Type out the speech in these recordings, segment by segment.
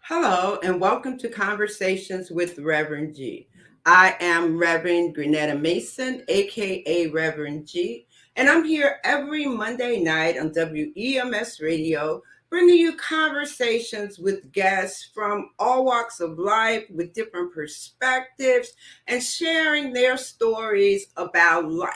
Hello, and welcome to Conversations with Reverend G. I am Reverend Grenetta Mason, aka Reverend G, and I'm here every Monday night on WEMS Radio, bringing you conversations with guests from all walks of life with different perspectives and sharing their stories about life.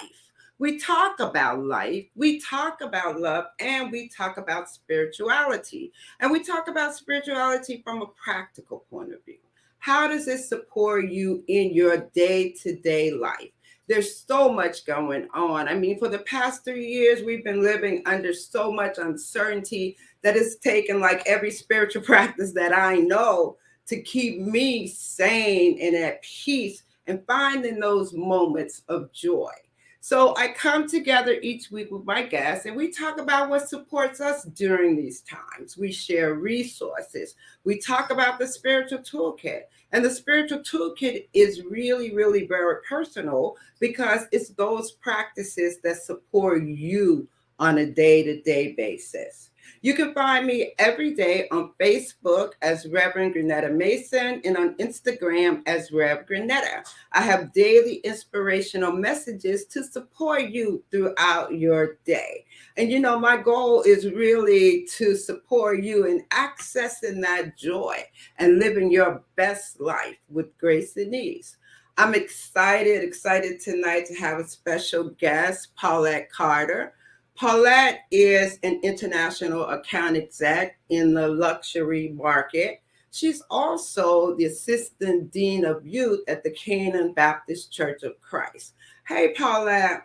We talk about life, we talk about love, and we talk about spirituality. And we talk about spirituality from a practical point of view. How does it support you in your day to day life? There's so much going on. I mean, for the past 3 years, we've been living under so much uncertainty that it's taken like every spiritual practice that I know to keep me sane and at peace and finding those moments of joy. So I come together each week with my guests and we talk about what supports us during these times. We share resources. We talk about the spiritual toolkit. And the spiritual toolkit is really, really very personal because it's those practices that support you on a day-to-day basis. You can find me every day on Facebook as Reverend Grenetta Mason and on Instagram as Rev Grenetta. I have daily inspirational messages to support you throughout your day. And you know, my goal is really to support you in accessing that joy and living your best life with grace and ease. I'm excited tonight to have a special guest, Paulette Carter. Paulette is an international account exec in the luxury market. She's also the Assistant Dean of Youth at the Canaan Baptist Church of Christ. Hey, Paulette.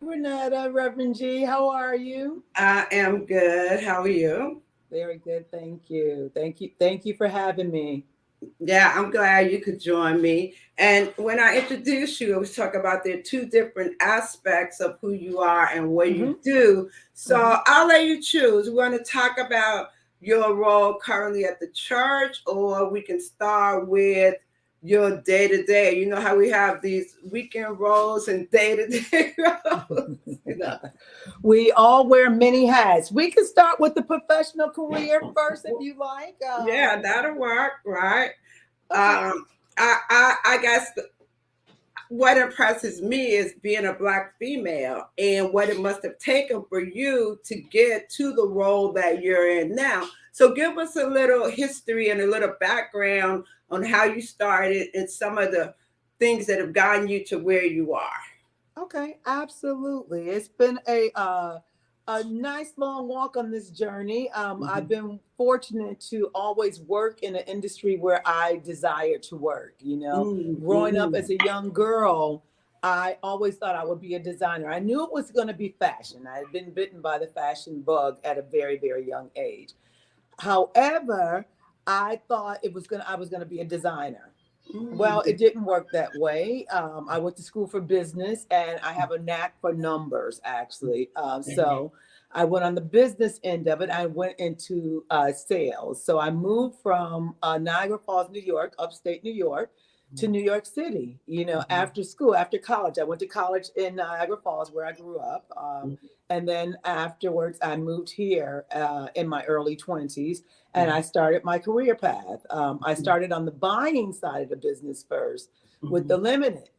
Renetta, Reverend G, how are you? I am good. How are you? Very good, thank you. Thank you for having me. Yeah, I'm glad you could join me. And when I introduce you, I was talking about there are two different aspects of who you are and what you do. So I'll let you choose. We want to talk about your role currently at the church, or we can start with your day to day. You know how we have these weekend roles and day to day roles. We all wear many hats. We can start with the professional career first, if you like. Yeah, that'll work, right? Okay. I guess what impresses me is being a Black female and what it must have taken for you to get to the role that you're in now. So give us a little history and a little background on how you started and some of the things that have gotten you to where you are. Okay, absolutely. It's been a nice long walk on this journey. I've been fortunate to always work in an industry where I desire to work. Growing up as a young girl, I always thought I would be a designer. I knew it was going to be fashion. I had been bitten by the fashion bug at a very, very young age. However, I thought I was going to be a designer. Well, it didn't work that way. I went to school for business and I have a knack for numbers, actually. So I went on the business end of it. I went into sales. So I moved from Niagara Falls, New York, upstate New York, to New York City, after school, after college. I went to college in Niagara Falls where I grew up. And then afterwards, I moved here in my early 20s and I started my career path. I started on the buying side of the business first with the Limited.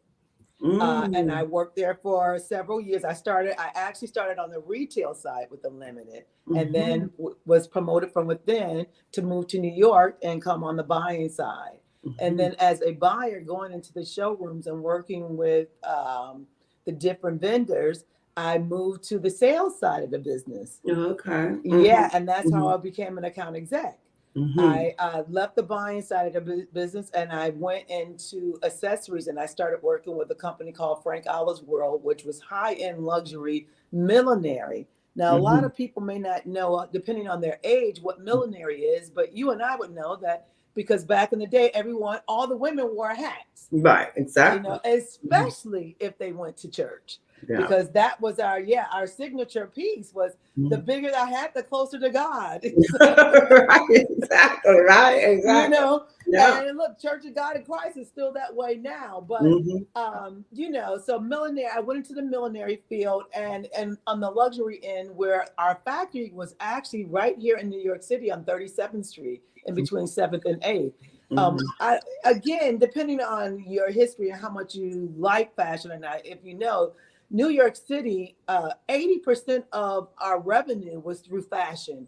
And I worked there for several years. I actually started on the retail side with the Limited and then was promoted from within to move to New York and come on the buying side. And then as a buyer going into the showrooms and working with the different vendors, I moved to the sales side of the business. Okay. Yeah, and that's how I became an account exec. I left the buying side of the business and I went into accessories and I started working with a company called Frank Olive's World, which was high-end luxury millinery. Now, a lot of people may not know, depending on their age, what millinery is, but you and I would know that because back in the day, all the women wore hats. Right, exactly. Especially if they went to church. Yeah. Because that was our signature piece was the bigger the hat, the closer to God. Right, exactly. Yeah. And look, Church of God in Christ is still that way now. But Hmm. so millinery, I went into the millinery field and on the luxury end where our factory was actually right here in New York City on 37th Street in between 7th and 8th. Hmm. I again, depending on your history and how much you like fashion or not, if you know, New York City, 80% of our revenue was through fashion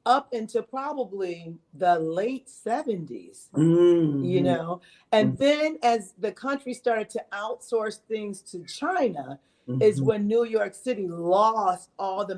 up into probably the late 70s, you Hmm. know. And then as the country started to outsource things to China, is Hmm. when New York City lost all the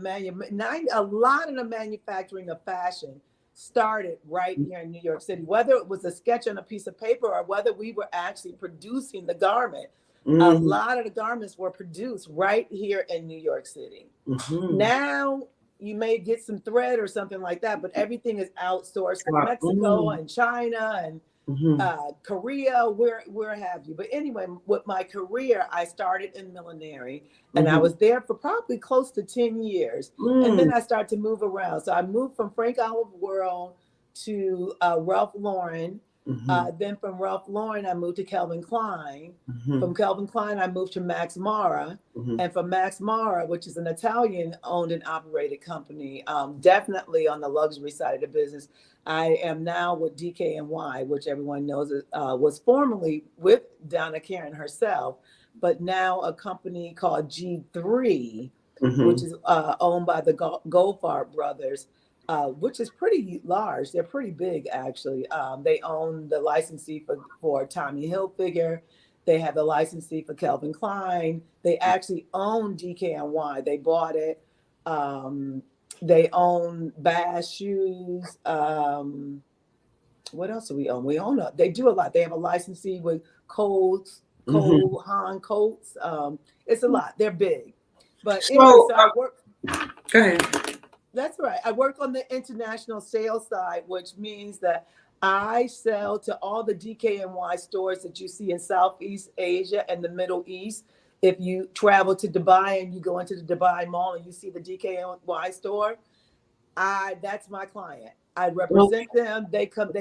a lot of the manufacturing of fashion started right here in New York City, whether it was a sketch on a piece of paper or whether we were actually producing the garment. A Hmm. lot of the garments were produced right here in New York City. Hmm. Now you may get some thread or something like that, but everything is outsourced to Mexico Hmm. and China and Hmm. Korea, where have you. But anyway, with my career, I started in millinery and I Hmm. was there for probably close to 10 years. And then Hmm. I started to move around. So I moved from Frank Olive World to Ralph Lauren. Hmm. Then from Ralph Lauren, I moved to Calvin Klein. Hmm. From Calvin Klein, I moved to Max Mara. Hmm. And from Max Mara, which is an Italian owned and operated company, definitely on the luxury side of the business, I am now with DKNY, which everyone knows was formerly with Donna Karen herself, but now a company called G3, which Hmm. is owned by the Goldfarb brothers, which is pretty large. They're pretty big, actually. They own the licensee for Tommy Hilfiger. They have the licensee for Calvin Klein. They actually own DKNY. They bought it. Um, they own Bass shoes. What else do we own? We own they do a lot. They have a licensee with Coles, Hmm. Cole Haan Coats. It's a lot. They're big. But anyway, So, so I work. go ahead. That's right. I work on the international sales side, which means that I sell to all the DKNY stores that you see in Southeast Asia and the Middle East. If you travel to Dubai and you go into the Dubai Mall and you see the DKNY store, that's my client. I represent them. They come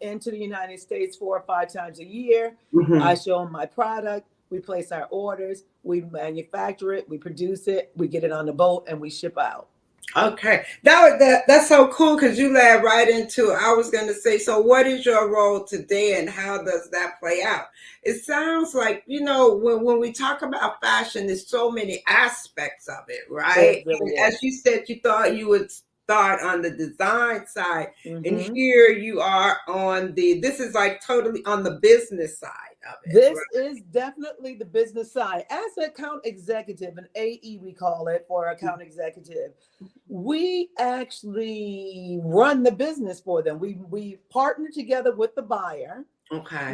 into the United States 4 or 5 times a year. I Hmm. show them my product. We place our orders. We manufacture it. We produce it. We get it on the boat and we ship out. Okay, that's so cool because you led right into. I was going to say, so what is your role today, and how does that play out? It sounds like when we talk about fashion, there's so many aspects of it, right? It really And is. as you said, you thought you would start on the design side, and Hmm. here you are on the. This is like totally on the business side of it, This right? is definitely the business side. As an account executive, an AE, we call it, for account executive, we actually run the business for them. We partner together with the buyer. Okay.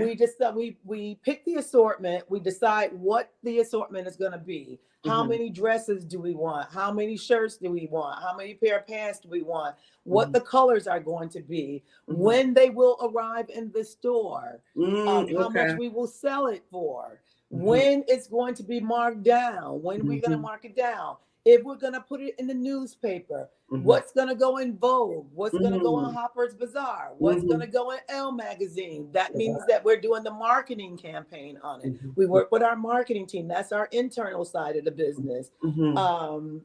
We pick the assortment. We decide what the assortment is going to be. How Hmm. many dresses do we want? How many shirts do we want? How many pair of pants do we want? What Hmm. the colors are going to be? Hmm. When they will arrive in the store? How much Okay. we will sell it for? Hmm. When it's going to be marked down? When we're going to Hmm. mark it down? If we're going to put it in the newspaper? Hmm. What's going to go in Vogue? What's going to go on Hmm. Harper's Bazaar? What's going Hmm. to go in Elle magazine? That means that we're doing the marketing campaign on it. Mhm, We work with our marketing team. That's our internal side of the business. mhm, Um,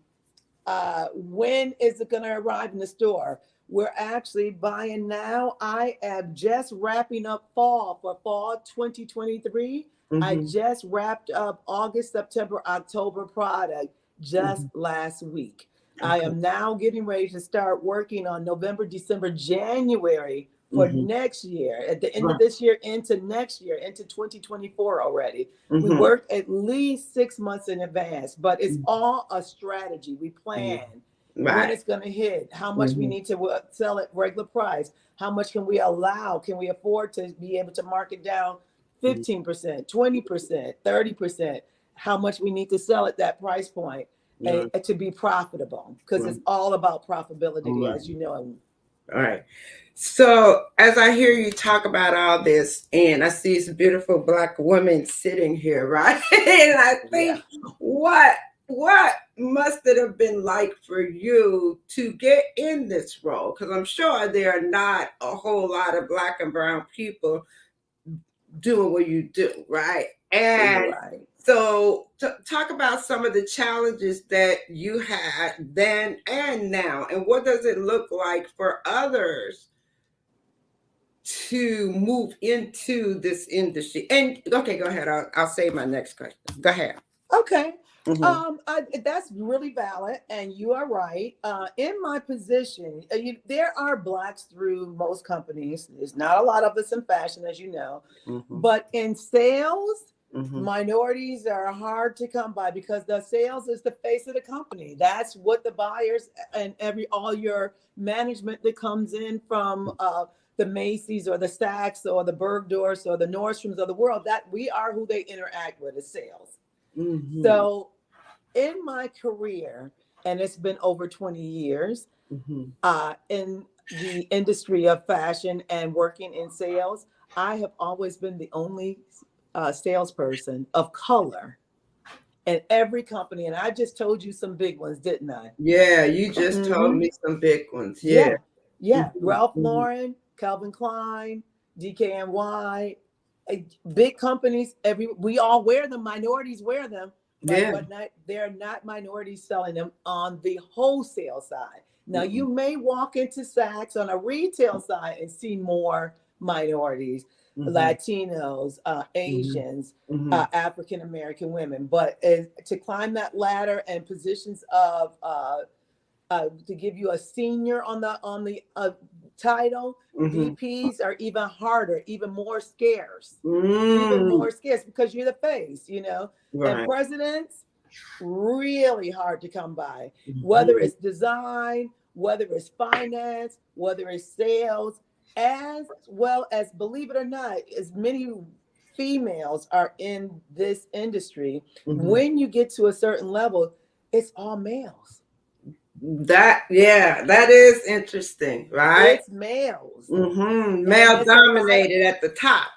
when is it going to arrive in the store? We're actually buying now. I am just wrapping up fall for fall 2023. I mhm, just wrapped up August, September, October product just mhm. last week. I Okay. am now getting ready to start working on November, December, January for Mhm. next year, at the end of Right. this year into next year, into 2024 already. We Mhm, work at least 6 months in advance, but it's mhm, all a strategy. We mhm. plan when Right. it's going to hit, how much we Mhm, need to sell at regular price, how much can we afford to be able to mark it down mhm, 15%, 20%, 30%, how much we need to sell at that price point right, to be profitable, because right, it's all about profitability, right. as you know. All right. So as I hear you talk about all this, and I see this beautiful black woman sitting here, right? And I Yeah. think, what, what? must it have been like for you to get in this role? Because I'm sure there are not a whole lot of Black and brown people doing what you do, right? And Right. so, talk about some of the challenges that you had then and now, and what does it look like for others to move into this industry? And okay, go ahead. I'll say my next question. Go ahead. Okay. Mm-hmm. That's really valid, and you are right. In my position, there are blacks through most companies. There's not a lot of us in fashion, as you know, Mm-hmm. but in sales, Mm-hmm. minorities are hard to come by because the sales is the face of the company. That's what the buyers and all your management that comes in from the Macy's or the Saks or the Bergdorfs or the Nordstroms of the world, that we are who they interact with is sales. Mm-hmm. So in my career, and it's been over 20 years Mm-hmm. in the industry of fashion and working in sales, I have always been the only salesperson of color in every company. And I just told you some big ones, didn't I? Yeah, you just told Mm-hmm. me some big ones. Yeah. Yeah. Yeah. Mm-hmm. Ralph Mm-hmm. Lauren, Calvin Klein, DKNY, big companies. We all wear them. Minorities wear them, right? Yeah. But they're not minorities selling them on the wholesale side. Now Mm-hmm. you may walk into Saks on a retail side and see more minorities, Mm-hmm. Latinos, Mm-hmm. Asians, Mm-hmm. African American women. But to climb that ladder and positions of to give you a senior on the title, Mm-hmm. VPs are even harder, even Mm. more scarce because you're the face, And Right. presidents, really hard to come by, whether Mm-hmm. it's design, whether it's finance, whether it's sales, as well as, believe it or not, as many females are in this industry. Mm-hmm. When you get to a certain level, it's all males. That, yeah, that is interesting, right? It's males. Mm-hmm. And Male it's a lot of, dominated at the top.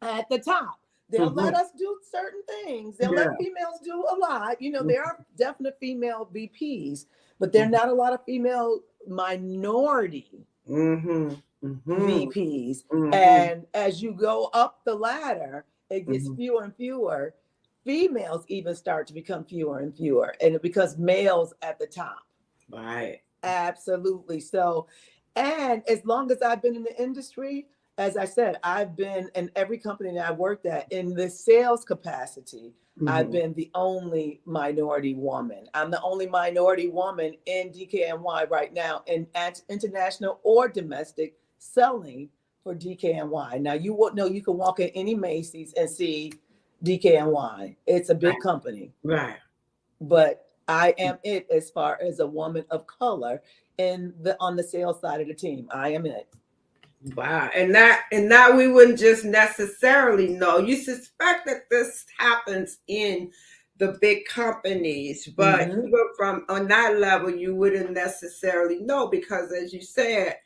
at the top. They'll let Mm-hmm. us do certain things. They'll Yeah. let females do a lot. There are definite female VPs, but there are not a lot of female minority Mm-hmm. Mm-hmm. VPs. Mm-hmm. And as you go up the ladder, it gets Mm-hmm. fewer and fewer. Females even start to become fewer and fewer, and because males at the top. Right. Absolutely. So, and as long as I've been in the industry, as I said, I've been in every company that I worked at in the sales capacity. I've Mm-hmm. been the only minority woman. I'm the only minority woman in DKNY right now in international or domestic selling for DKNY. Now, you won't know, you can walk in any Macy's and see DKNY. It's a big company, Right. but I am it as far as a woman of color in the on the sales side of the team. I am it. Wow. And that we wouldn't just necessarily know. You suspect that this happens in the big companies, but Mm-hmm. even from on that level, you wouldn't necessarily know because, as you said,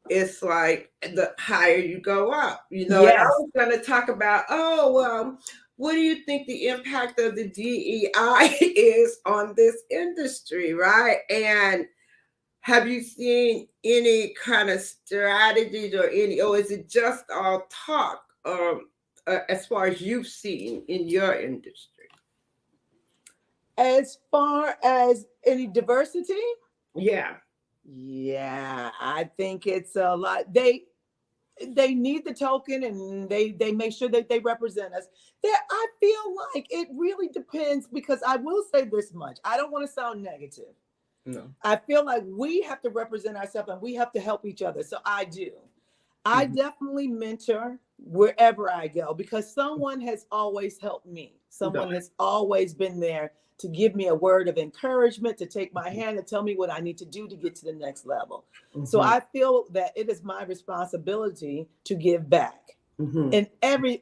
it's like the higher you go up, And I Yes. was going to talk about, oh, well, what do you think the impact of the DEI is on this industry, right? And have you seen any kind of strategies or is it just all talk as far as you've seen in your industry? As far as any diversity, Yeah. yeah, I think it's a lot. They need the token, and they make sure that they represent us. There, I feel like it really depends, because I will say this much. I don't want to sound negative. No. I feel like we have to represent ourselves and we have to help each other. So I do. I Mm-hmm. definitely mentor wherever I go because someone has always helped me. Someone has always been there to give me a word of encouragement, to take my hand and tell me what I need to do to get to the next level. So Mm-hmm. I feel that it is my responsibility to give back. Mm-hmm.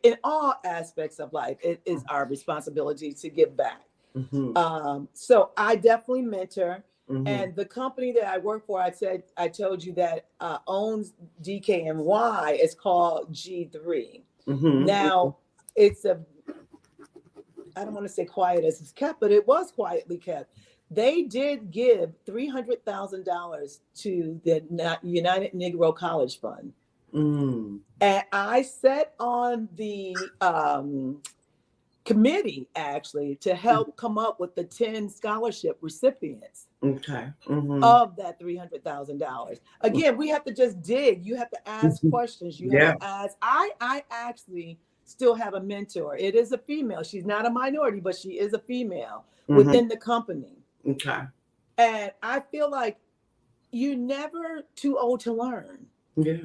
In all aspects of life, it is our responsibility to give back. Mm-hmm. So I definitely mentor. Mm-hmm. And the company that I work for, I told you that owns DKNY is called G3. Mm-hmm. Now, I don't want to say quiet as it's kept, but it was quietly kept. they did give $300,000 to the United Negro College Fund. Mm. And I sat on the committee actually to help come up with the 10 scholarship recipients Okay. Mm-hmm. of that $300,000. Again, we have to just dig. You have to ask questions. You have Yeah. to ask. I actually still have a mentor. It is a female. She's not a minority, but she is a female Mm-hmm. within the company. Okay. And I feel like you're never too old to learn. Yeah.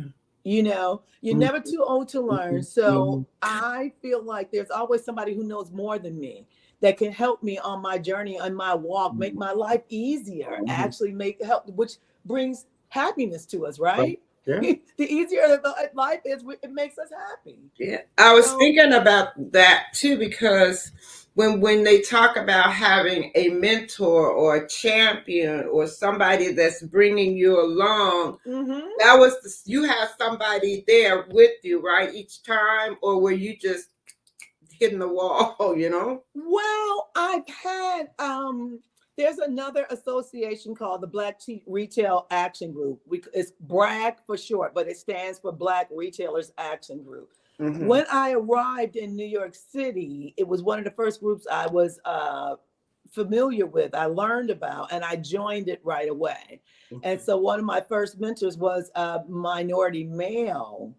You're never too old to learn. Mm-hmm. So I feel like there's always somebody who knows more than me that can help me on my journey, on my walk, make my life easier, Mm-hmm. actually make help, which brings happiness to us, Right. right? Yeah. The easier the life is, it makes us happy. Yeah. I was So, thinking about that too because when they talk about having a mentor or a champion or somebody that's bringing you along, mhm. that was you have somebody there with you, right, each time, or were you just hitting the wall, you know? Well, I've had there's another association called the Retail Action Group. It's BRAG for short, but it stands for Black Retailers Action Group. Mm-hmm. When I arrived in New York City, it was one of the first groups I was familiar with, I learned about, and I joined it right away. And Okay. so one of my first mentors was a minority male,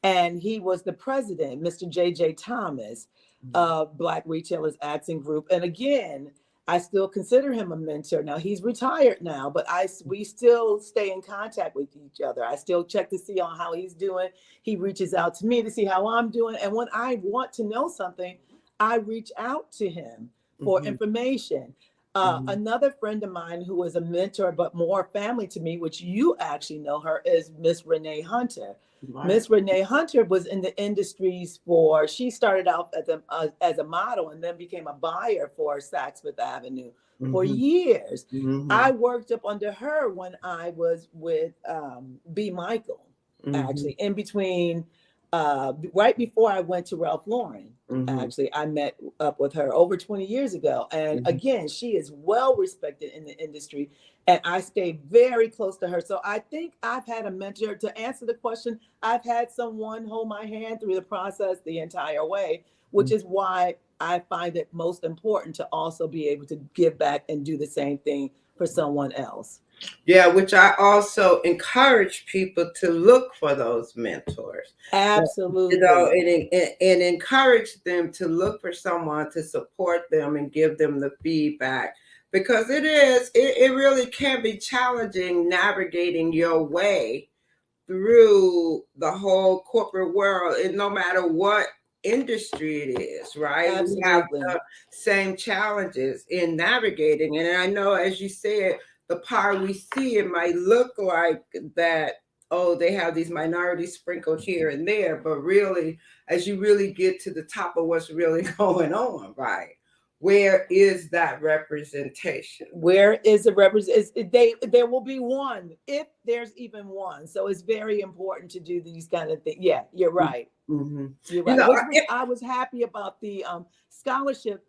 and he was the president, Mr. J.J. Thomas, of Black Retailers Action Group. And again, I still consider him a mentor. Now he's retired now, but we still stay in contact with each other. I still check to see on how he's doing. He reaches out to me to see how I'm doing. And when I want to know something, I reach out to him for Mm-hmm. information. Mm-hmm. Another friend of mine who was a mentor, but more family to me, which you actually know her, is Miss Renee Hunter. Right. Miss Renee Hunter was in the industries she started out as a model and then became a buyer for Saks Fifth Avenue for Mm-hmm. years. Mm-hmm. I worked up under her when I was with B. Michael, Mm-hmm. actually, in between, right before I went to Ralph Lauren. Mm-hmm. Actually, I met up with her over 20 years ago. And Mm-hmm. again, she is well respected in the industry. And I stay very close to her. So I think I've had a mentor. To answer the question, I've had someone hold my hand through the process the entire way, which is why I find it most important to also be able to give back and do the same thing for someone else. Yeah, which I also encourage people to look for those mentors. Absolutely. And encourage them to look for someone to support them and give them the feedback because it really can be challenging navigating your way through the whole corporate world, and no matter what industry it is, right? We have Absolutely. the same challenges in navigating. And I know, as you said, the part we see, it might look like that, oh, they have these minorities sprinkled here and there, but really, as you really get to the top of what's really going on, right? Where is that representation? Where is the represent? There will be one if there's even one. So it's very important to do these kind of things. Yeah, you're right. Mm-hmm. You're You right. know, Which was I was happy about the scholarship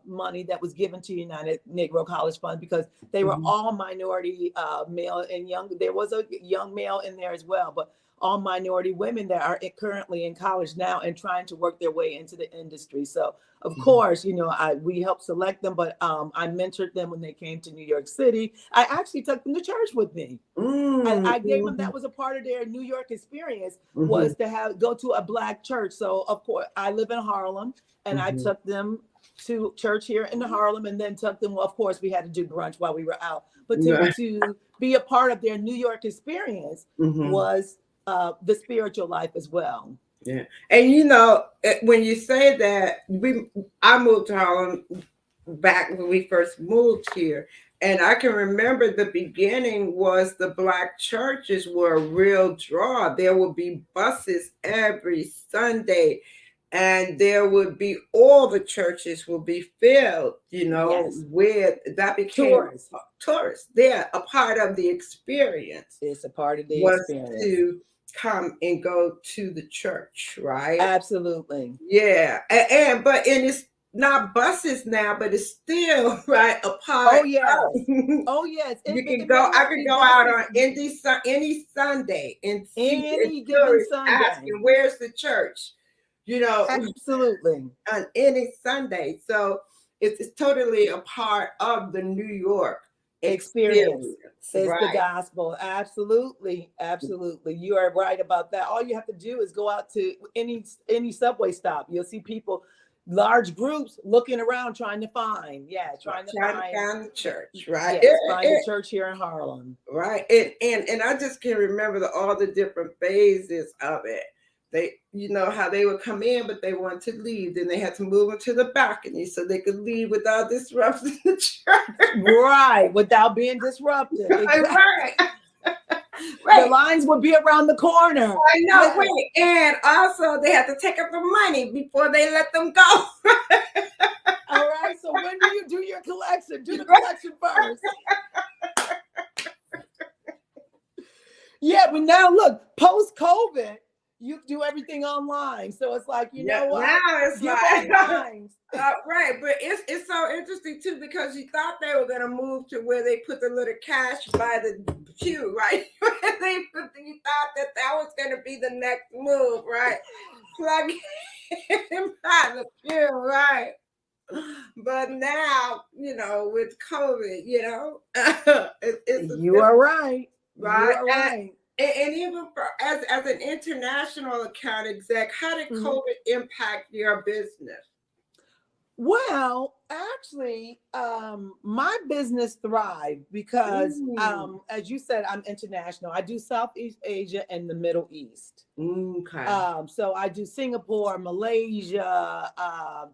money that was given to United Negro College Fund because they were mhm. all minority male and young. There was a young male in there as well, but all minority women that are currently in college now and trying to work their way into the industry. So of course, we helped select them, but I mentored them when they came to New York City. I actually took them to church with me. I gave them, Mhm, that was a part of their New York experience, mhm, was to go to a Black church. So of course I live in Harlem, and I mhm, took them to church here in Harlem, and then took them, well, of course we had to do brunch while we were out, but right, to be a part of their New York experience mhm, was the spiritual life as well. yeah. And when you say that, I moved to Harlem back when we first moved here. And I can remember the beginning was the Black churches were a real draw. There would be buses every Sunday, and there would be all the churches will be filled, Yes, with that became tourists. tourists. They're a part of the experience It's a part of the was experience. to come and go to the church, right? Absolutely. Yeah, and but and it's not buses now, but it's still right a Oh part yes. of. Oh yes. You can It go. may I not could be go out buses on any Sunday and see and any given tourists Sunday. asking where's the church, you know, Absolutely. on any Sunday. So it's totally a part of the New York Experience experience, is the right? gospel. Absolutely. Absolutely. You are right about that. All you have to do is go out to any subway stop. You'll see people, large groups looking around trying to find, trying to Trying to find, find the church, right? yes, find the church here in Harlem. Right. And I just can remember all the different phases of it. They, how they would come in, but they wanted to leave. Then they had to move them to the balcony so they could leave without disrupting the church. Right. Without being disrupted. Exactly. Right. The Right. lines would be around the corner. I know. Yes. Wait. And also they had to take up the money before they let them go. All right. So when do you do your collection? Do the collection first. Yeah, but now look, post COVID, you do everything online. So it's like, you Yeah, know what? now it's Give like us lines. right, but it's so interesting too because you thought they were gonna move to where they put the little cash by the pew, right? You thought that was gonna be the next move, right? Plug in by the pew, right? But now, with COVID, it's a You different, are right. You right? are And, right. and even as an international account exec, how did Mhm. COVID impact your business? Well, actually, my business thrived because, Mm, as you said, I'm international. I do Southeast Asia and the Middle East. okay. So I do Singapore, Malaysia,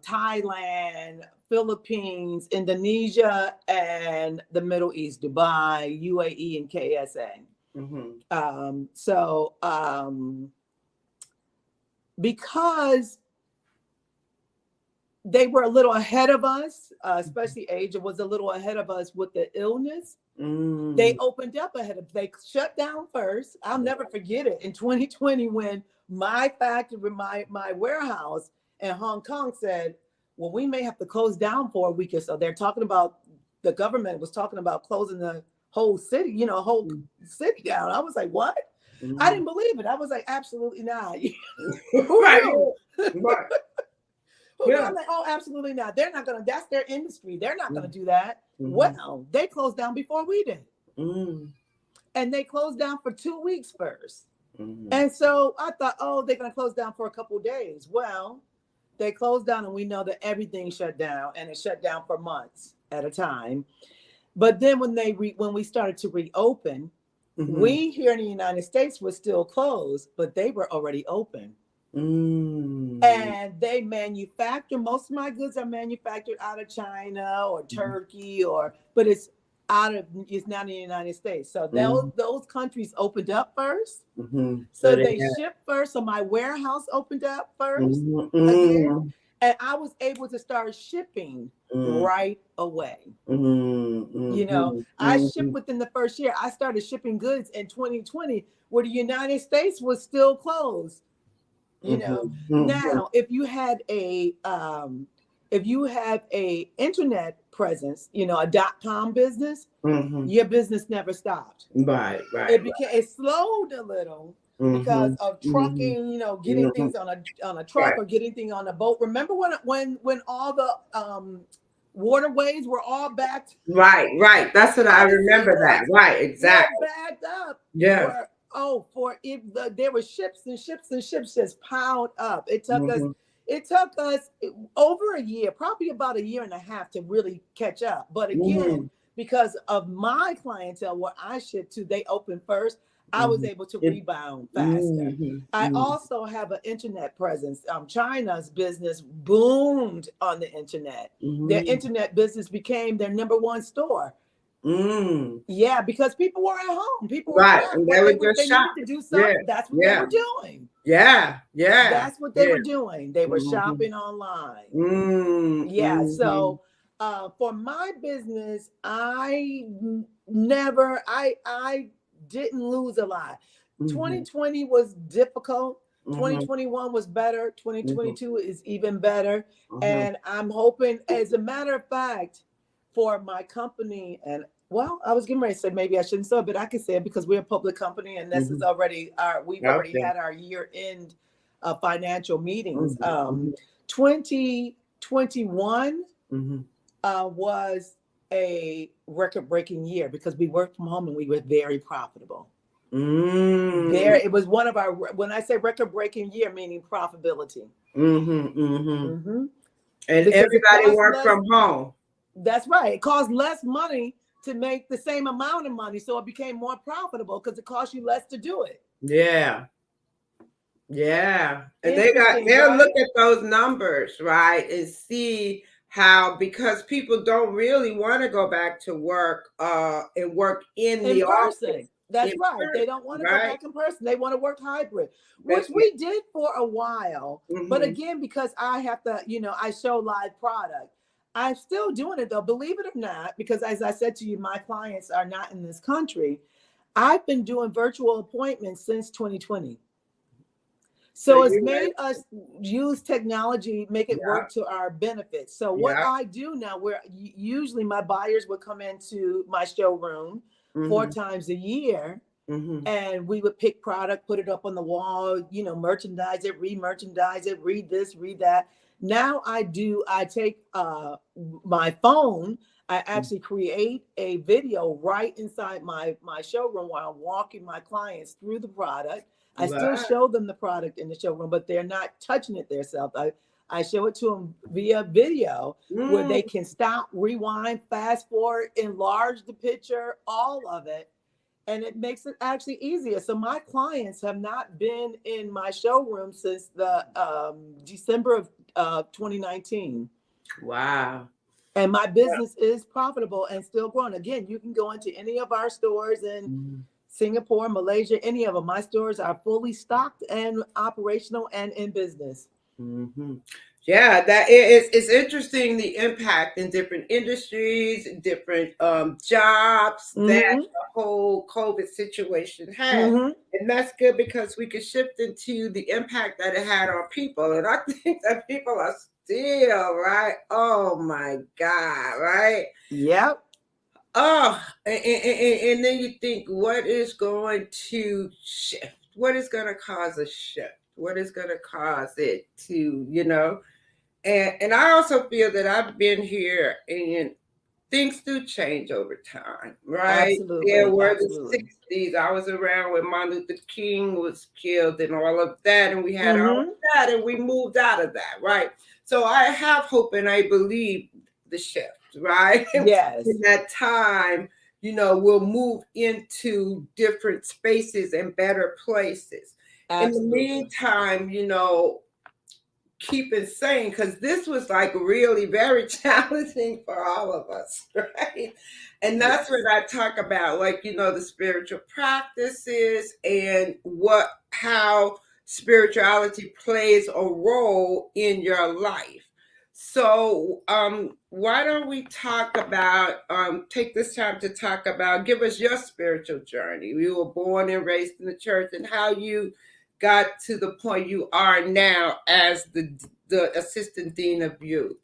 Thailand, Philippines, Indonesia, and the Middle East, Dubai, UAE, and KSA. Mm-hmm. Because they were a little ahead of us, especially Asia was a little ahead of us with the illness. They Mm. opened up ahead of, they shut down first. I'll never forget it in 2020 when my factory, my warehouse in Hong Kong said, well, we may have to close down for a week or so. They're talking about, the government was talking about closing the whole city, whole city down. I was like, what? I Mm. didn't believe it. I was like, absolutely not. Who Right. knew? Right. Who knew? Yeah. I'm like, oh, absolutely not. They're not gonna, that's their industry. They're not gonna do that. Mm-hmm. Well, they closed down before we did. Mm. And they closed down for 2 weeks first. Mm-hmm. And so I thought, oh, they're going to close down for a couple of days. Well, they closed down, and we know that everything shut down, and it shut down for months at a time. But then when we started to reopen, Mm-hmm. we here in the United States were still closed, but they were already open. Mm. And they manufacture, most of my goods are manufactured out of China or Turkey, but it's not in the United States. So those countries opened up first. Mm-hmm. So they shipped first. So my warehouse opened up first Mm-hmm. again. And I was able to start shipping Mm-hmm. right away. Mm-hmm. I shipped within the first year. I started shipping goods in 2020 where the United States was still closed. Mm-hmm. Now if you had a internet presence, a .com business, Mm-hmm. your business never stopped. Right. It slowed a little because of trucking, getting things on a truck or getting things on a boat. Remember when all the waterways were all backed? Right. That's what I remember that. Right, exactly. Were backed up. Yeah. There were ships and ships and ships just piled up. It took us over a year, probably about a year and a half to really catch up. But again, because of my clientele where I ship to, they opened first. I was able to rebound faster. I also have an internet presence. China's business boomed on the internet. Their internet business became their number one store. Yeah, because people were at home. People were right, and they needed to do something. That's what they were doing. That's what they were doing. They were shopping online. Yeah. So for my business, I didn't lose a lot. 2020 was difficult Mm-hmm. 2021 was better. Mm-hmm. 2022 is even better. Mm-hmm. And I'm hoping, as a matter of fact, for my company, and well, I was getting ready to say maybe I shouldn't say it, but I can say it because we're a public company and this is Mm-hmm. already we've already Okay. had our year end financial meetings. Mm-hmm. Mm-hmm. 2021 Mm-hmm. was a record breaking year because we worked from home and we were very profitable. Mm. There, it was one of our, when I say record breaking year, meaning profitability. Mm-hmm. Mm-hmm. Hmm. And Because it everybody costs work less. from home. That's right. It costs less money to make the same amount of money. So it became more profitable because it costs you less to do it. Yeah. Yeah. And Interesting, they'll look right? at those numbers, right? And see how, because people don't really want to go back to work and work in In the office person. That's in right. They person, don't want to go right? back in person. They want to work hybrid, which But yeah. we did for a while. But Mm-hmm. again, because I have to, I show live product. I'm still doing it though, believe it or not, because as I said to you, my clients are not in this country. I've been doing virtual appointments since 2020. So So it's you made guys, us use technology, make it yeah, work to our benefit. So what yeah. I do now, where usually my buyers would come into my showroom four Mm-hmm. times a year, Mm-hmm. and we would pick product, put it up on the wall, merchandise it, re-merchandise it, read this, read that. Now I take my phone, I actually create a video right inside my showroom while I'm walking my clients through the product. I still Wow. show them the product in the showroom, but they're not touching it themselves. I show it to them via video where Mm. they can stop, rewind, fast forward, enlarge the picture, all of it, and it makes it actually easier. So my clients have not been in my showroom since the December of 2019, Wow. and my business is profitable and still growing. Again, you can go into any of our stores in Mm-hmm. Singapore, Malaysia, any of them. My stores are fully stocked and operational and in business. Mm-hmm. Yeah, that is, it's interesting the impact in different industries, different jobs that Mm-hmm. the whole COVID situation had. Mm-hmm. And that's good because we could shift into the impact that it had on people. And I think that people are still, right? Oh my God, right? Yep. Oh, and then you think, what is going to shift? What is going to cause a shift? What is going to cause it to, and I also feel that I've been here and things do change over time, right? There Absolutely. were the Absolutely. 60s. I was around when Martin Luther King was killed and all of that, and we had all of Mm-hmm. that, and we moved out of that, right? So I have hope and I believe the shift, right? In Yes. that time, we'll move into different spaces and better places. In the Absolutely. meantime, keep it sane because this was like really very challenging for all of us, right? And that's what Yes. I talk about, like, the spiritual practices and how spirituality plays a role in your life. So, why don't we talk about, take this time to talk about, give us your spiritual journey. You were born and raised in the church, and how you got to the point you are now as the assistant dean of youth.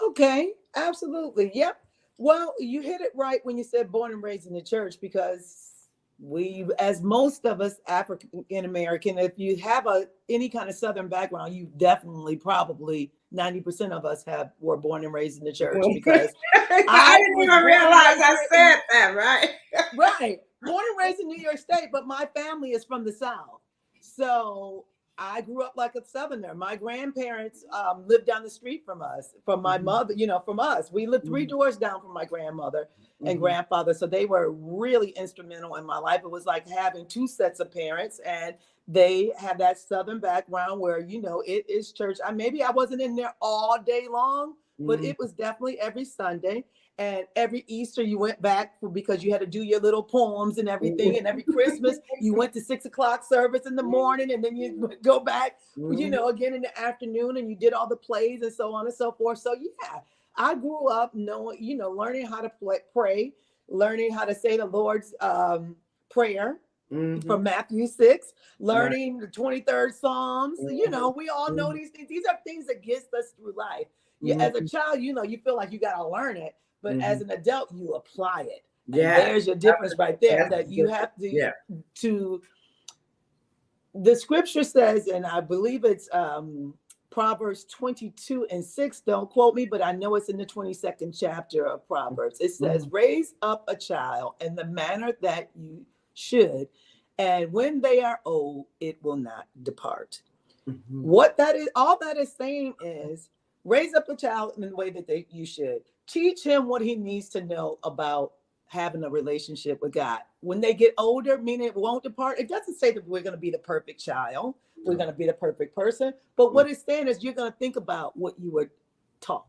Okay, absolutely. Yep. Well, you hit it right when you said born and raised in the church because we, as most of us African American, if you have any kind of Southern background, you definitely probably 90% of us were born and raised in the church because I I didn't was even born and realize raised I here in said that, right? right, born and raised in New York State, but my family is from the South. So I grew up like a Southerner. My grandparents lived down the street from us, from my Mhm, mother, from us. We lived three mhm, doors down from my grandmother and mhm, grandfather. So they were really instrumental in my life. It was like having two sets of parents, and they had that Southern background where, it is church. Maybe I wasn't in there all day long, but mhm, it was definitely every Sunday. And every Easter you went back because you had to do your little poems and everything. And every Christmas you went to 6 o'clock service in the morning, and then you would go back, mhm, again in the afternoon, and you did all the plays and so on and so forth. So yeah, I grew up knowing, learning how to pray, learning how to say the Lord's prayer, from Mhm. Matthew 6, Right. learning the 23rd Psalms. Mhm. We all know Mhm. these things. These are things that gets us through life. As a Mhm. child, you feel like you got to learn it, but as Mhm. an adult, you apply it. And Yes. there's your difference right there, That's that you different. have to, Yeah. to the scripture says, and I believe it's Proverbs 22:6. Don't quote me, but I know it's in the 22nd chapter of Proverbs. It says, Mhm. raise up a child in the manner that you should, and when they are old, it will not depart. Mhm. What that is, all that is saying is, raise up a child in the way that you should. Teach him what he needs to know about having a relationship with God. When they get older, meaning it won't depart. It doesn't say that we're going to be the perfect child, we're No. going to be the perfect person. But Mhm. what it's saying is, you're going to think about what you were taught.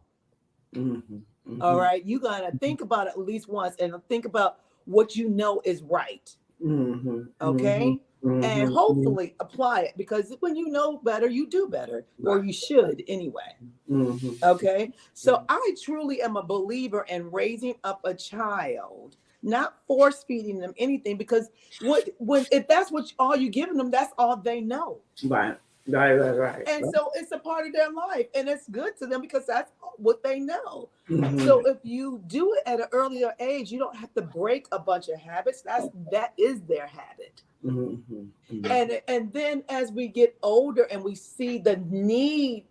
Mhm. All Mhm. right. You're going to think about it at least once, and think about what you know is right. Mhm. Mhm. Okay. And Mhm. Mhm. hopefully apply it, because when you know better, you do better, or Right. you should anyway. Mhm. Okay. So Mhm. I truly am a believer in raising up a child, not force feeding them anything, because if that's what all you're giving them, that's all they know. Right. Right. Right. Right. And Right. so it's a part of their life, and it's good to them because that's what they know. Mhm. So if you do it at an earlier age, you don't have to break a bunch of habits. That is their habit. Mhm. Mhm. And then as we get older and we see the need,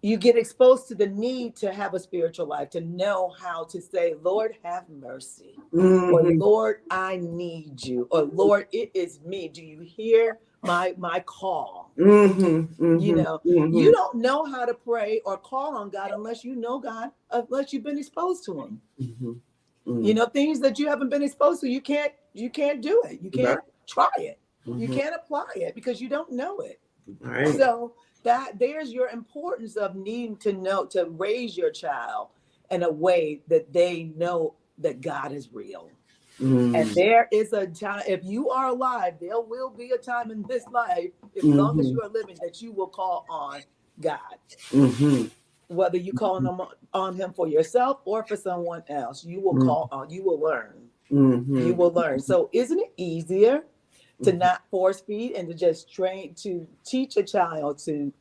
you get exposed to the need to have a spiritual life, to know how to say, Lord, have mercy, or Mhm. Lord, I need you, or Lord, it is me. Do you hear my call? Mhm. Mhm. You Mhm. don't know how to pray or call on God unless you know God, unless you've been exposed to him. Mhm. Mhm. Things that you haven't been exposed to, you can't do it. You Right. can't try it. You Mhm. can't apply it because you don't know it. Right. So that there's your importance of needing to know, to raise your child in a way that they know that God is real. And Mhm. there is a time, if you are alive, there will be a time in this life, as long as Mhm. you are living, that you will call on God. Mhm. Whether you call on him for yourself or for someone else, you will Mhm. call on, you will learn. You Mhm. will learn. So isn't it easier to not force feed and to just train, to teach a child to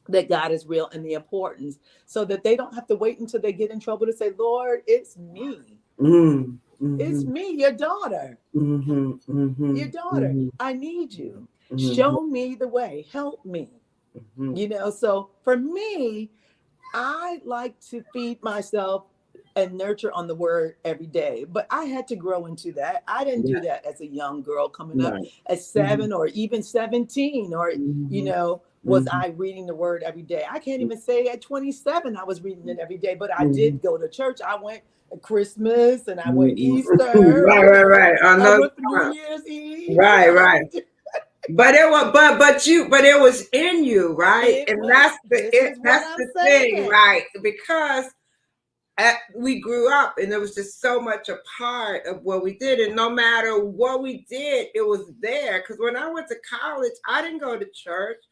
that God is real and the importance, so that they don't have to wait until they get in trouble to say, Lord, it's me. Mhm. It's Mhm. me, your daughter. Mhm. Your Mhm. daughter. Mhm. I need you. Mhm. Show me the way. Help me. Mhm. So for me, I like to feed myself and nurture on the word every day. But I had to grow into that. I didn't Yeah. do that as a young girl coming up Right. at Mhm. 7 or even 17, or, Mhm. was Mhm. I reading the word every day? I can't even say at 27 I was reading it every day, but I Mhm. did go to church. I went at Christmas, and I went Mhm. Easter, Right. Right. Right. On I those went for New times. Year's Eve. Right. Right. But it was, but it was in you, right? It And was, this is what that's I'm the thing, saying. right? Because we grew up, and it was just so much a part of what we did, and no matter what we did, it was there. Because when I went to college, I didn't go to church,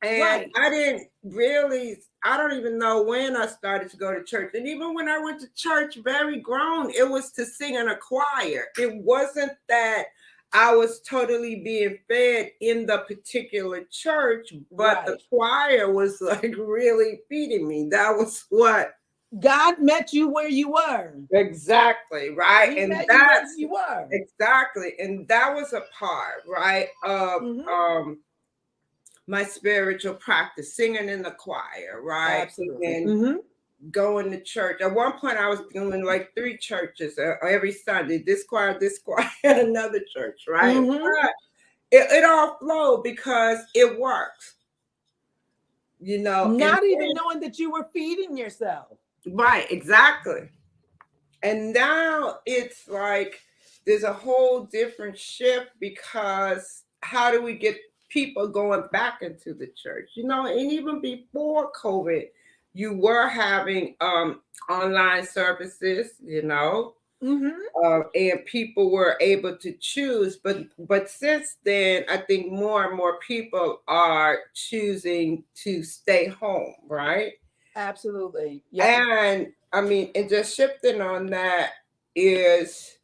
and Right. I didn't really. I don't even know when I started to go to church, and even when I went to church, very grown, it was to sing in a choir. It wasn't that I was totally being fed in the particular church, but the Right. choir was like really feeding me. That was what. God met you where you were. Exactly, right? He And met you where that's you were. exactly, and that was a part, right, of Mm-hmm. my spiritual practice, singing in the choir, right? Absolutely. And Mm-hmm. going to church. At one point, I was doing like 3 churches every Sunday, this choir, and another church, right? Mm-hmm. But it all flowed because it works, and Not even knowing that you were feeding yourself. right, exactly. And now it's like there's a whole different shift, because how do we get people going back into the church? And even before COVID, you were having online services, Mm-hmm. and people were able to choose. But since then, I think more and more people are choosing to stay home, right? Absolutely. Yep. And I mean, and just shifting on that is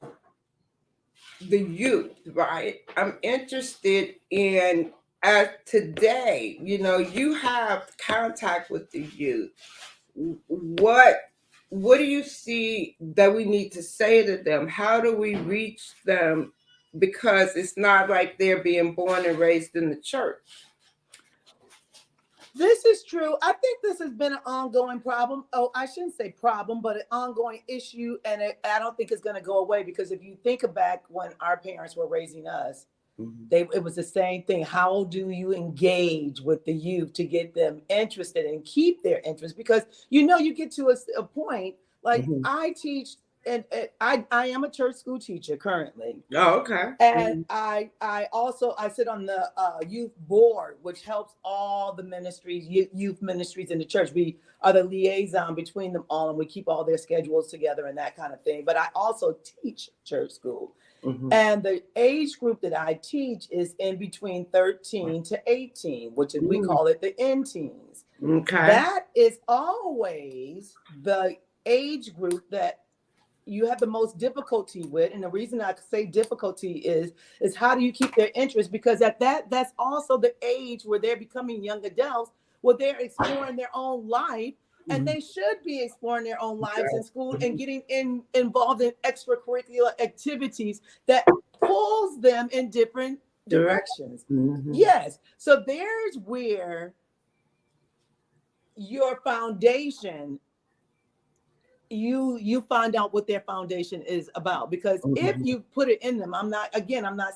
the youth, right? I'm interested in, as today, you have contact with the youth. What what do you see that we need to say to them? How do we reach them? Because it's not like they're being born and raised in the church. This is true. I think this has been an ongoing problem. Oh, I shouldn't say problem, but an ongoing issue. And I don't think it's going to go away, because if you think back when our parents were raising us, it was the same thing. How do you engage with the youth to get them interested and keep their interest? Because you get to a point, like Mm-hmm. I teach, and I am a church school teacher currently. Oh, okay. And I also I sit on the youth board, which helps all the ministries, youth ministries in the church. We are the liaison between them all, and we keep all their schedules together and that kind of thing. But I also teach church school. Mm-hmm. And the age group that I teach is in between 13 to 18, which is, we call it the in teens. Okay. That is always the age group that you have the most difficulty with. And the reason I say difficulty is how do you keep their interest? Because that's also the age where they're becoming young adults, where they're exploring their own life. And they should be exploring their own lives in school and getting involved in extracurricular activities that pulls them in different directions. Mm-hmm. Yes. So there's where your foundation, you find out what their foundation is about. Because if you put it in them, I'm not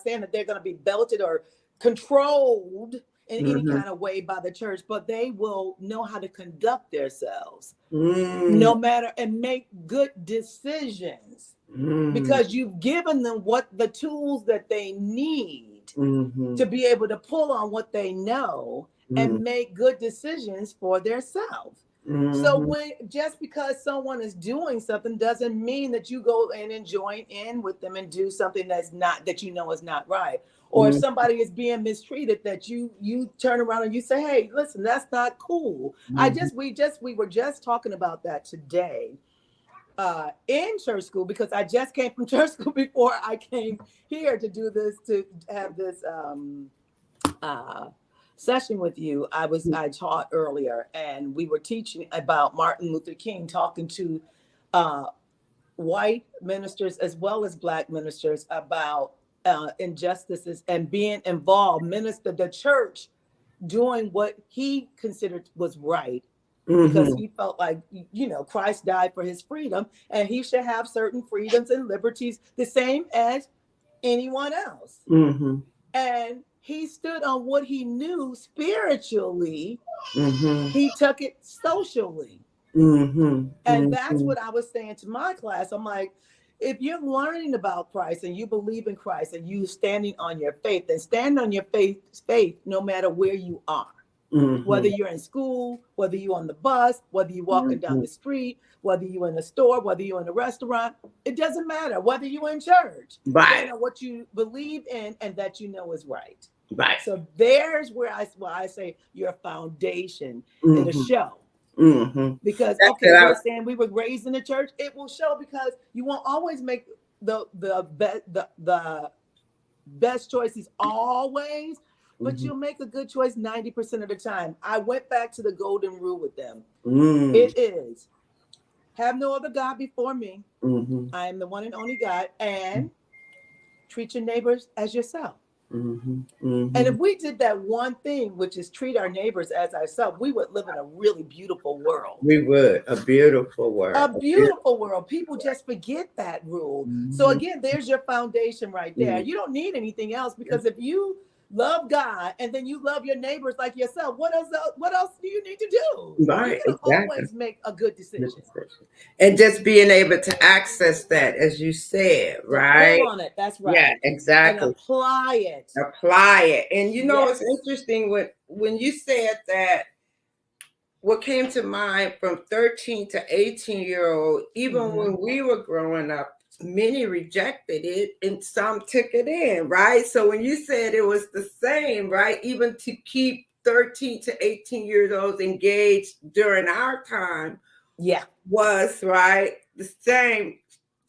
saying that they're going to be belted or controlled in any kind of way by the church, but they will know how to conduct themselves no matter, and make good decisions, because you've given them what the tools that they need to be able to pull on what they know and make good decisions for themselves. So when just because someone is doing something doesn't mean that you go in and join in with them and do something that is not right. Or if somebody is being mistreated, that you turn around and you say, "Hey, listen, that's not cool." We were just talking about that today in church school, because I just came from church school before I came here to do this, to have this session with you. I taught earlier, and we were teaching about Martin Luther King, talking to white ministers as well as Black ministers about injustices and being involved. The church doing what he considered was right, because he felt like, Christ died for his freedom, and he should have certain freedoms and liberties the same as anyone else. And he stood on what he knew spiritually. He took it socially. And that's what I was saying to my class. I'm like, if you're learning about Christ and you believe in Christ and you standing on your faith, then stand on your faith no matter where you are. Whether you're in school, whether you're on the bus, whether you're walking down the street, whether you're in a store, whether you're in a restaurant, it doesn't matter. Whether you're in church, Right. What you believe in and that you know is right. Right. So there's where I say your foundation in the show. Because we're saying we were raised in the church, it will show, because you won't always make the best choices always, but you'll make a good choice 90% of the time. I went back to the golden rule with them. It is, have no other God before me. I am the one and only God, and treat your neighbors as yourself. And if we did that one thing, which is treat our neighbors as ourselves, we would live in a really beautiful world. We would. A beautiful world. A beautiful world. People just forget that rule. So again, there's your foundation right there. You don't need anything else, because if you love God and then you love your neighbors like yourself, what else do you need to do? Right. You can always make a good decision. And just being able to access that, as you said, right? Pull on it. That's right. Yeah, exactly. And apply it. Apply it. And it's interesting when you said that, what came to mind from 13 to 18-year-old, even when we were growing up, many rejected it and some took it in, right? So when you said it was the same, right? Even to keep 13 to 18 years old engaged during our time, was right the same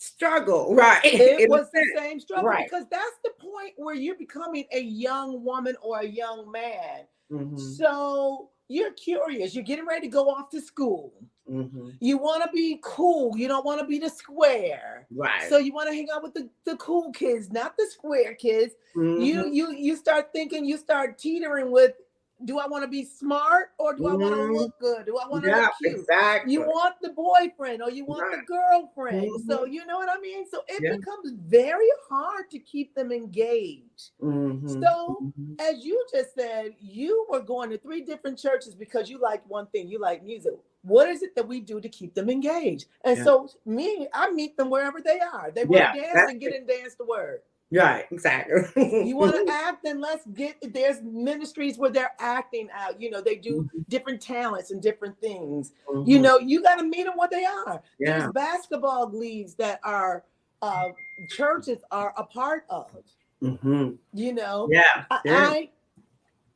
struggle, right? It In a was the sense. same struggle Right. because that's the point where you're becoming a young woman or a young man. Mm-hmm. So you're curious, you're getting ready to go off to school. Mm-hmm. You want to be cool. You don't want to be the square. Right. So you want to hang out with the cool kids, not the square kids. Mm-hmm. You start thinking, you start teetering with, do I want to be smart or do I want to Mm-hmm. look good? Do I want to Yeah, look cute? You exactly. want the boyfriend or you want the Right. girlfriend. So Mm-hmm. you know what I mean? So it Yeah. becomes very hard to keep them engaged. Mm-hmm. So Mm-hmm. as you just said, you were going to three different churches because you like one thing, you like music. What is it that we do to keep them engaged? And Yeah. so I meet them wherever they are. They want to Yeah. dance, That's then get it. in dance the word. Right. Exactly. You want to act, then let's get, there's ministries where they're acting out. They do Mm-hmm. different talents and different things. Mm-hmm. You got to meet them what they are. There's Yeah. basketball leagues that are churches are a part of. Mm-hmm. You know, Yeah. Yeah. I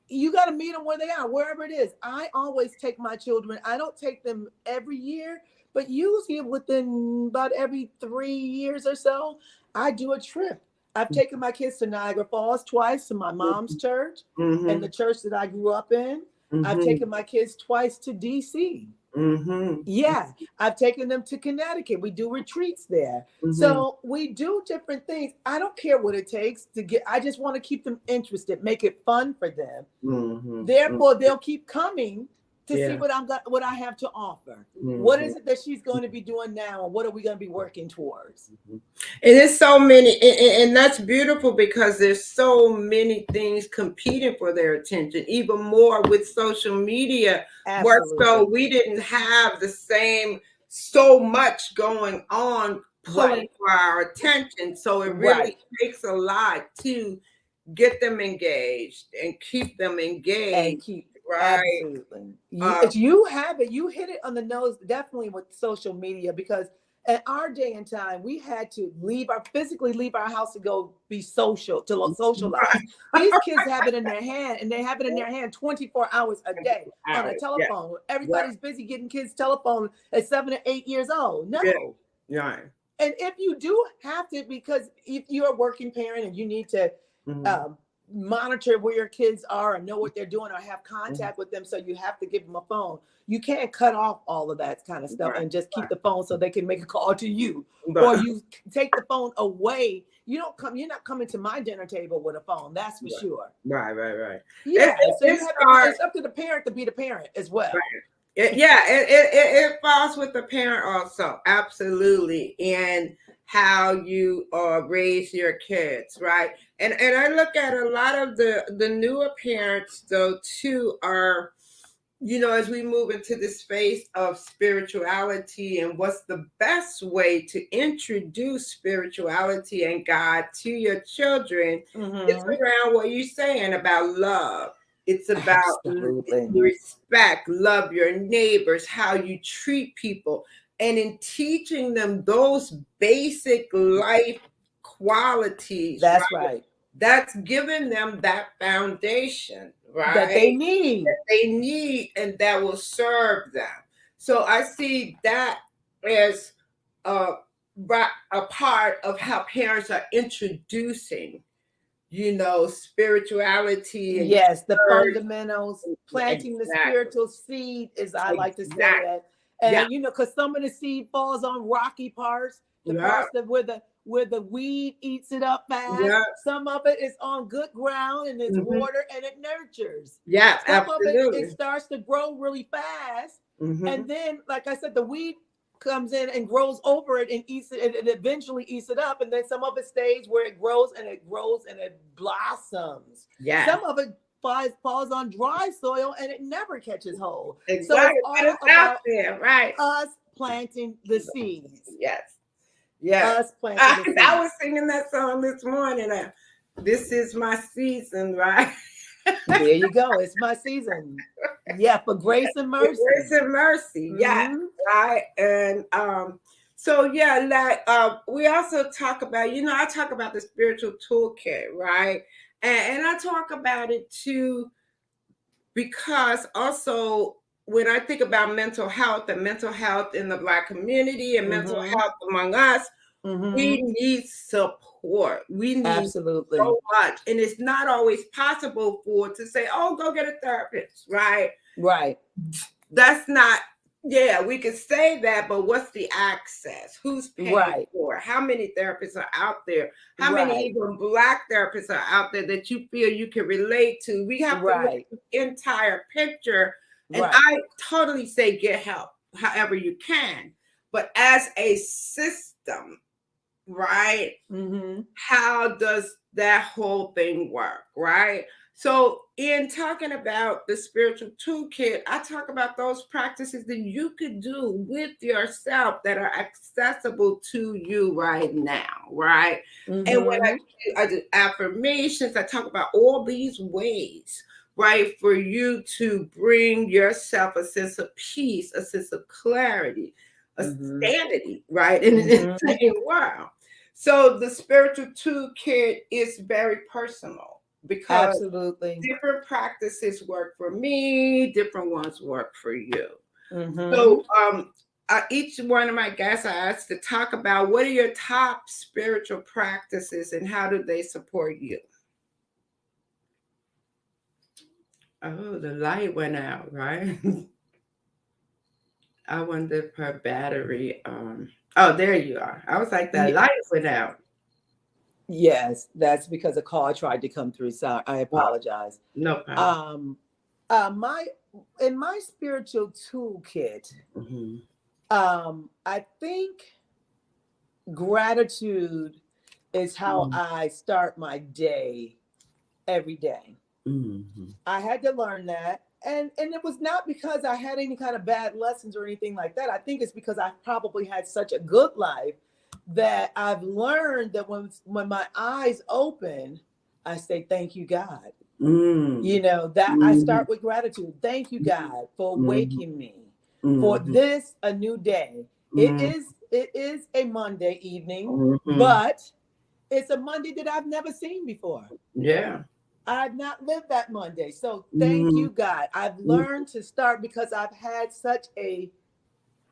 you got to meet them where they are, wherever it is. I always take my children. I don't take them every year, but usually within about every 3 years or so, I do a trip. I've taken my kids to Niagara Falls twice, to my mom's church and Mm-hmm. the church that I grew up in. I've Mm-hmm. taken my kids twice to DC. Mm-hmm. Yeah, I've taken them to Connecticut. We do retreats there. Mm-hmm. So we do different things. I don't care what it takes to get, I just want to keep them interested, make it fun for them. Mm-hmm. Therefore, they'll keep coming to see Yeah. what I have to offer. What Mm-hmm. is it that she's going to be doing now, and what are we going to be working towards? And there's so many, and that's beautiful because there's so many things competing for their attention, even more with social media. Where so Absolutely. we didn't have the same so much going on pulling Right. for our attention. So it really Right. takes a lot to get them engaged and keep them And engaged, keep right? absolutely. Uh, You have it. You hit it on the nose, definitely with social media, because at our day and time, we had to physically leave our house to go be social, to socialize. These kids have it in their hand, and they have it in their hand 24 hours a day on a yeah, telephone. yeah, Everybody's busy getting kids telephone at 7 or 8 years old. yeah, No. right. And if you do have to, because if you're a working parent and you need to Mhm, um, monitor where your kids are and know what they're doing or have mhm. contact with them, so you have to give them a phone. You can't cut off all of that kind of stuff Right, and just keep the phone so they can make a call to you, right, or you take the phone away. You're not coming to my dinner table with a phone, that's for sure. right, right, right. It, Yeah, it, so you it have to be, starts, it's up to the parent to be the parent as well. yeah, it falls with the parent also, absolutely, and how you raise your kids, right? And I look at a lot of the newer parents though too are, as we move into the space of spirituality and what's the best way to introduce spirituality and God to your children, it's Hmm. around what you're saying about love. It's about Absolutely. respect, love your neighbors, how you treat people, and in teaching them those basic life qualities, That's right? right. That's giving them that foundation, That they right? need. That they need and that will serve them. So I see that as a, a part of how parents are introducing, spirituality and Yes, the church. fundamentals, planting the Exactly. spiritual seed, as I like to say Exactly. it. Yeah. And because some of the seed falls on rocky parts, the Yeah. parts that where the weed eats it up fast. Yeah. Some of it is on good ground and it's Hmm. water and it nurtures. Yeah. Some of it Absolutely. starts to grow really fast. Hmm. And then, like I said, the weed comes in and grows over it and eats it, and it eventually eats it up. And then some of it stays where it grows and it grows and it blossoms. Yeah. Some of it falls on dry soil and it never catches hold. So it's Exactly. But all it's out about there, right? us planting the seeds. Yes. Yes. Us planting the I was seeds. singing that song this morning. This is my season, right? There you go. It's my season. Yeah, for grace and Grace mercy. and mercy, yes, Hmm. right. And so yeah, like we also talk about, I talk about the spiritual toolkit, right? And I talk about it too because also when I think about mental health and mental health in the Black community and mental Hmm. health among us, Mm-hmm. We need support. We need Absolutely. so much. And it's not always possible for to say, oh, go get a therapist, right? Right. That's not, yeah, we could say that, but what's the access? Who's paying Right. for it? How many therapists are out there? How many Right. even Black therapists are out there that you feel you can relate to? We have to look Right. at the entire picture. And Right. I totally say get help however you can. But as a system, right? Mm-hmm. How does that whole thing work, right? So, in talking about the spiritual toolkit, I talk about those practices that you could do with yourself that are accessible to you right now, right? And when Mm-hmm. I do affirmations, I talk about all these ways, right, for you to bring yourself a sense of peace, a sense of clarity, a Mm-hmm. sanity, right, in an Mm-hmm. insane world. So the spiritual toolkit is very personal because Absolutely. different practices work for me, different ones work for you. Mm-hmm. So each one of my guests I asked to talk about what are your top spiritual practices and how do they support you? Oh, the light went out, right? I wonder if her battery. Oh, there you are. I was like, that Ye- light went out. yes, that's because a call tried to come through. So I Wow, apologize. no problem. Um, my in my spiritual toolkit, Hmm. I think gratitude is how I start my day every day. Hmm. I had to learn that. And it was not because I had any kind of bad lessons or anything like that. I think it's because I probably had such a good life that I've learned that when my eyes open, I say thank you God. Mm. You know, that I Mhm. start with gratitude. Thank you God for Mhm. waking me for Mhm. this a new day. Mhm. It is a Monday evening, Mhm. but it's a Monday that I've never seen before. Yeah. I've not lived that Monday. So thank Mhm. you, God. I've Mhm. learned to start because I've had such a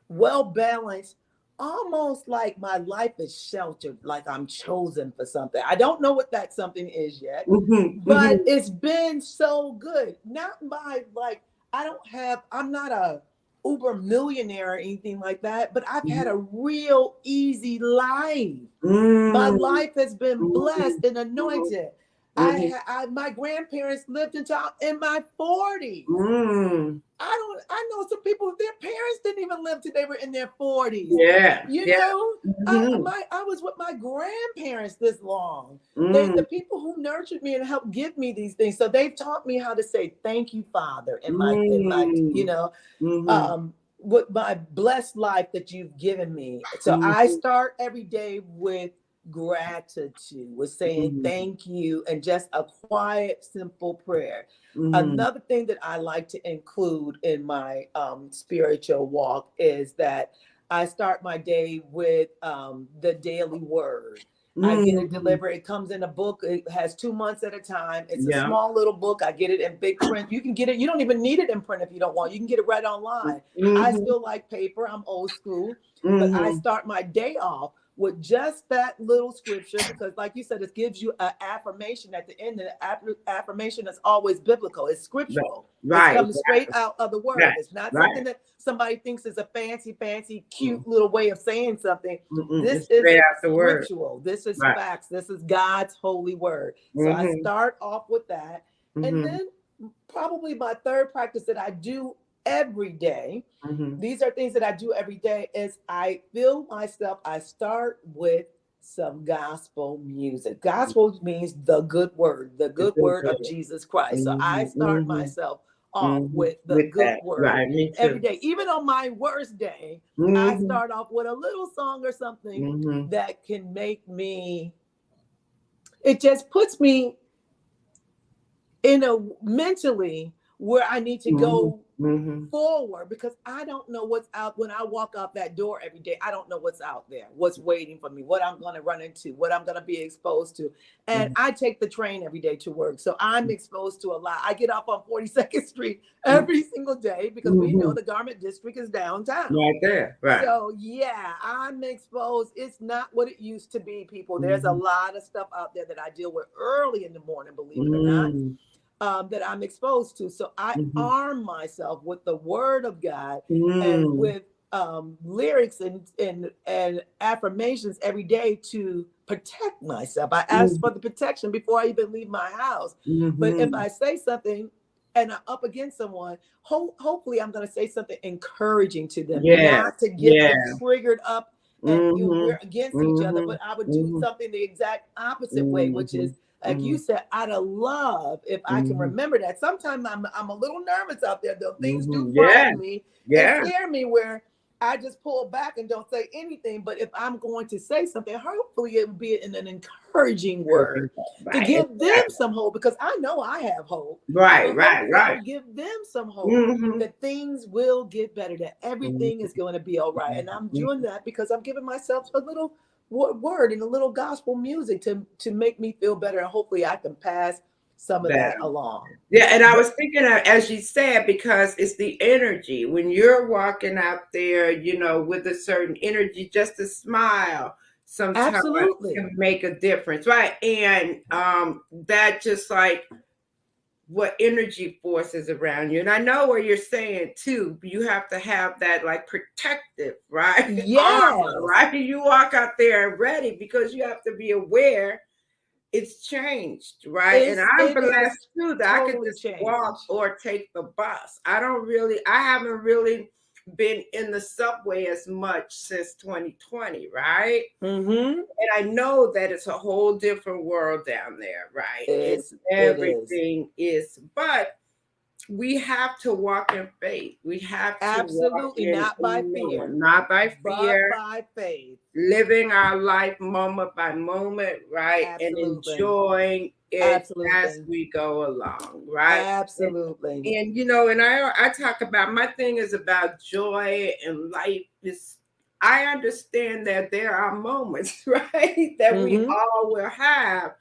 well balanced, almost like my life is sheltered, like I'm chosen for something. I don't know what that something is yet, Mhm. but Mhm. it's been so good. Not by like, I'm not a uber millionaire or anything like that, but I've had a real easy life. My Mhm. life has been Mhm. blessed and Mhm. anointed. Mhm. My grandparents lived until in my 40s. Mhm. I know some people, their parents didn't even live till they were in their 40s. Yeah. You Yeah. know, Mhm. I was with my grandparents this long. Mhm. The people who nurtured me and helped give me these things. So they've taught me how to say thank you, Father, Mhm. Mhm. with my blessed life that you've given me. So I Mhm. start every day with gratitude, with saying Mhm. thank you and just a quiet, simple prayer. Mhm. Another thing that I like to include in my spiritual walk is that I start my day with the daily word. I get it Mhm. delivered. It comes in a book. It has 2 months at a time. It's a Yeah. small little book. I get it in big print. You can get it. You don't even need it in print if you don't want. You can get it right online. I Mhm. still like paper. I'm old school, but I Mhm. start my day off with just that little scripture because, like you said, it gives you an affirmation at the end. And the affirmation is always biblical. It's Right. scriptural. It's Right. coming straight out of the Right. word. It's not Right. something that somebody thinks is a fancy, Mm. cute little way of saying something. Mm-mm. This It's is straight out the word. scriptural. This is Right. facts. This is God's holy word. So I Mhm. start off with that. And Mhm. then probably my third practice that I do every day, Mhm. these are things that I do every day, is I feel myself, I start with some gospel music. Gospel means the It's good so word of good. Jesus Christ. So I Mhm. start Mhm. myself off Mhm. with the With good that. word Right. Me every too. day. Even on my worst day, I Mhm. start off with a little song or something Mhm. that can make me, it just puts me in a mentally where I need to Mm-hmm. go Mm-hmm. forward, because I don't know what's out when I walk out that door every day. I don't know what's out there, what's waiting for me, what I'm going to run into, what I'm going to be exposed to. And I take the train every day to work. So I'm exposed to a lot. I get off on 42nd Street every single day because we know Mm-hmm. the garment district is downtown. Right there. Right. So yeah, I'm exposed. It's not what it used to be, people. There's a Mm-hmm. lot of stuff out there that I deal with early in the morning, believe it or not, Mm-hmm. that I'm exposed to. So I Mm-hmm. arm myself with the Word of God and Mm-hmm. with lyrics and affirmations every day to protect myself. I ask for the protection before I even leave my house. But if Mm-hmm. I say something and I'm up against someone, hopefully I'm going to say something encouraging to them, Yeah. not to get Yeah. them triggered up and Mm-hmm. we're against each other, Mm-hmm. but I would do Mm-hmm. something the exact opposite way, which Mm-hmm. is, like you said, out of love. If I can Mm-hmm. remember that. Sometimes I'm a little nervous out there, though. Things do Mm-hmm. Yeah. frighten me and Yeah. scare me, where I just pull back and don't say anything. But if I'm going to say something, hopefully it will be in an encouraging word to Right. give them Exactly. some hope, because I know I have hope. Right. But Right. hopefully Right. it'll give them some hope Mm-hmm. that things will get better, that Mm-hmm. everything is going to be all right. And I'm doing that because I'm giving myself a little word and a little gospel music to make me feel better, and hopefully I can pass some of that Better. along. Yeah, and I But was thinking of, as you said, because it's the energy. When you're walking out there, with a certain energy, just a smile sometimes absolutely. can make a difference, right? And that just like what energy forces around you. And I know what you're saying too. You have to have that like protective, right? Armor, Yes, right? You walk out there ready because you have to be aware it's changed, right? And I'm it is blessed too that I could totally just walk changed. or take the bus. I haven't really been in the subway as much since 2020, right? Mm-hmm. And I know that it's a whole different world down there, right? And It is. everything is, but we have to walk in faith. We have to walk Absolutely in not by fear, knowing, not by but fear, by faith. living our life moment by moment, right? And Absolutely. enjoying it as Absolutely. we go along, right? And, Absolutely. and I talk about, my thing is about joy and life is, I understand that there are moments, right, that we Mm-hmm. all will have,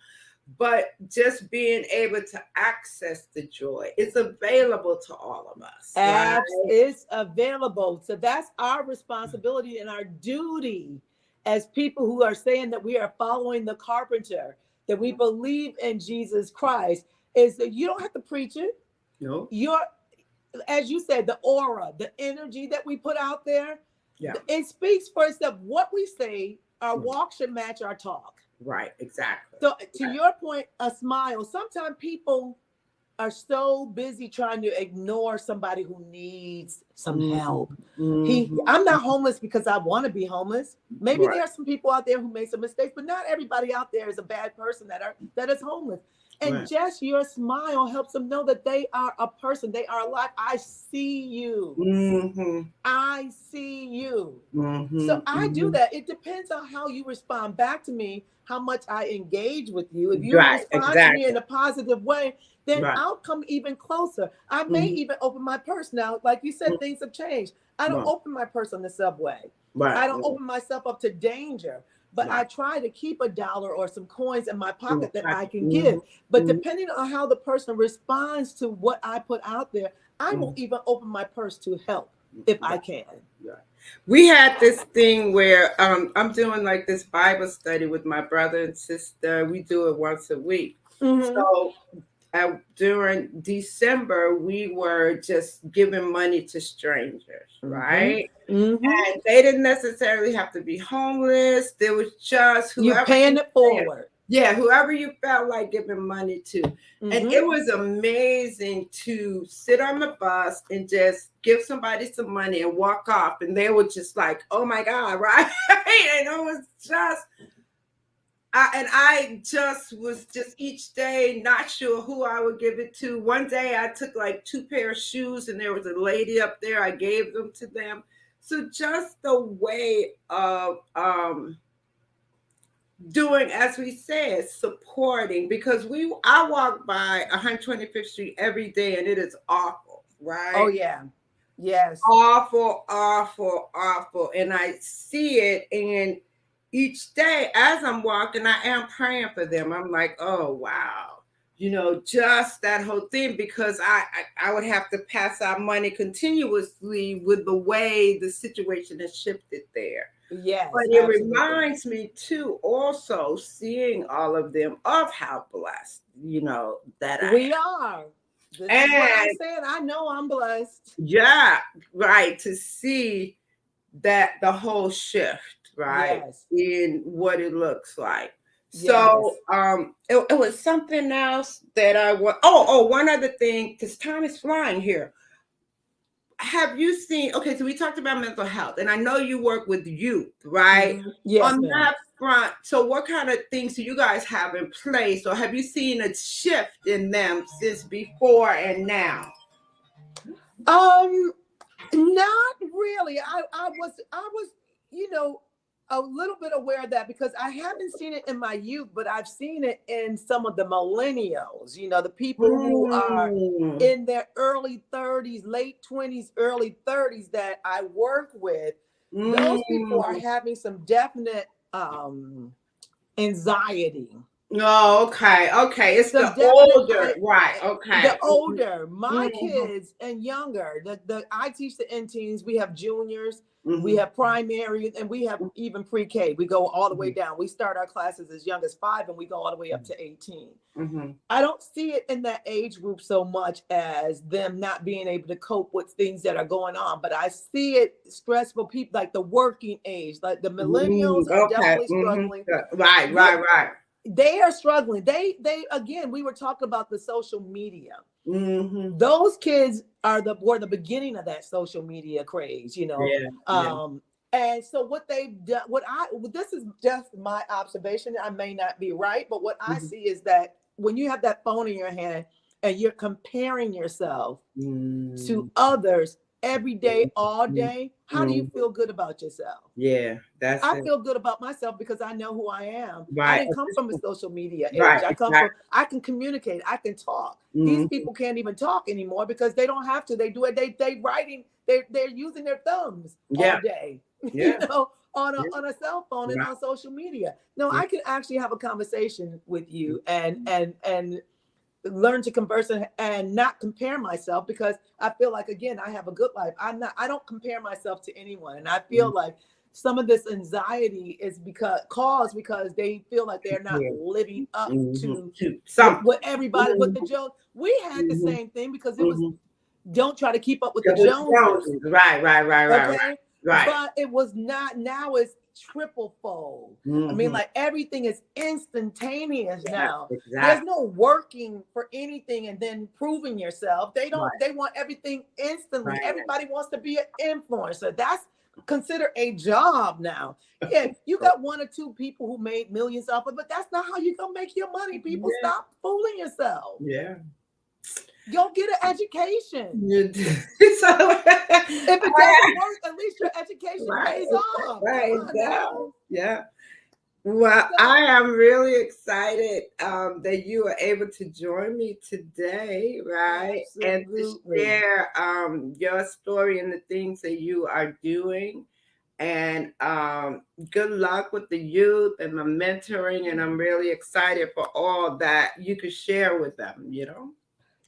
but just being able to access the joy, it's available to all of us, right? Apps is available. So that's our responsibility and our duty as people who are saying that we are following the carpenter, that we believe in Jesus Christ, is that you don't have to preach it. No, You're, as you said, the aura, the energy that we put out there, yeah, it speaks for itself. What we say, our walk should match our talk. right, exactly. So to Right. your point, a smile. Sometimes people are so busy trying to ignore somebody who needs some Mhm, help. mhm, I'm not homeless because I want to be homeless. Maybe right, there are some people out there who made some mistakes, but not everybody out there is a bad person that is homeless. And right. just your smile helps them know that they are a person, they are alive. I see you. Mhm, I see you. So mhm, I do mhm. that. It depends on how you respond back to me, how much I engage with you. If you Right, respond to me exactly. in a positive way, then Right. I'll come even closer. I may Mhm, even open my purse now. Like you mhm, said, things have changed. I don't right, open my purse on the subway. right, I don't right, open myself up to danger, but I right. try to keep a dollar or some coins in my In the pocket that I pocket. can give. Mhm, But mhm, depending on how the person responds to what I put out there, I will mhm. even open my purse to help if I Right, can. right. We had this thing where I'm doing like this Bible study with my brother and sister. We do it once a week. Mm-hmm. So during December, we were just giving money to strangers, Mm-hmm. right? Mm-hmm. And they didn't necessarily have to be homeless. There was just You're whoever paying you it felt, forward. yeah, whoever you felt like giving money to. And Mm-hmm. it was amazing to sit on the bus and just give somebody some money and walk off. And they were just like, oh my God, right? And it was just, I just was just each day not sure who I would give it to. One day I took like two pair of shoes and there was a lady up there. I gave them to them. So just the way of doing, as we said, supporting, because I walk by 125th Street every day and it is awful, Oh right? yeah. Yes. Awful, awful, awful. And I see it, and each day as I'm walking, I am praying for them. I'm like, oh wow. Just that whole thing, because I would have to pass out money continuously with the way the situation has shifted there. But Yes, it absolutely. reminds me too, also seeing all of them, of how blessed, that I We are. This is what I'm am. And saying. I know I'm blessed. yeah, right, to see that the whole shift, right, Yes. in what it looks like. So Yes. it was something else that I want. One other thing, because time is flying here. Have you seen, okay, so we talked about mental health, and I know you work with youth, right? Yes, On ma'am. that front, so what kind of things do you guys have in place, or have you seen a shift in them since before and now? Um, Not really. I was, you know, a little bit aware of that because I haven't seen it in my youth, but I've seen it in some of the millennials, the people who are Mm, in their early 30s, late 20s, early 30s that I work with. Those people are mm. having some definite anxiety. Oh, okay, okay. It's Some the definite older, right? the Okay. older my Mm-hmm. kids and younger, the I teach the in teens. We have juniors, we Mm-hmm. have primary, and we have even pre-K. We go all the way down. We start our classes as young as 5 and we go all the way up to 18. Mm-hmm. I don't see it in that age group so much as them not being able to cope with things that are going on, but I see it stressful people like the working age, like the millennials are Okay. definitely Mm-hmm. struggling. Right, They right, right. they are struggling. They again, we were talking about the social media. Mm-hmm. Those kids were the beginning of that social media craze. Yeah, yeah. And so what they've done, this is just my observation. I may not be right, but what I Mm-hmm. see is that when you have that phone in your hand and you're comparing yourself Mm-hmm. to others every day, all day, how do you feel good about yourself? Yeah, that's I it. feel good about myself because I know who I am. I Right. didn't come from a social media age. Right, I can communicate, I can talk. These exactly. people can't even talk anymore because they don't have to. They do it, they writing, they're using their thumbs all Yeah, day, yeah, yeah. on a cell phone and Right. on social media. No, Yeah. I can actually have a conversation with you and learn to converse and not compare myself because I feel like again I have a good life. I don't compare myself to anyone, and I feel Mhm. like some of this anxiety is because they feel like they're not Yeah. living up Mhm. to To what something. what everybody what Mhm. the Jones. We had the Mhm. same thing because it was Mhm. don't try to keep up with the Yeah, with Joneses. Joneses. Right, right, right, right, right, Okay. right. But it was not, now it's triple fold. I mean, Mhm. like everything is instantaneous Yeah, now. There's exactly. no working for anything and then proving yourself. Right, They want everything instantly. right. Everybody wants to be an influencer. That's considered a job now. Yeah, you got one or two people who made millions off of it, but that's not how you gonna make your money. People, Yeah, stop fooling yourself. yeah. Go get an education. You do. So, If it doesn't work, at least your education right, pays off. Come right, on yeah, now. yeah. Well, I So am really excited that you are able to join me today, right? And to absolutely. share your story and the things that you are doing. And good luck with the youth and the mentoring. And I'm really excited for all that you could share with them.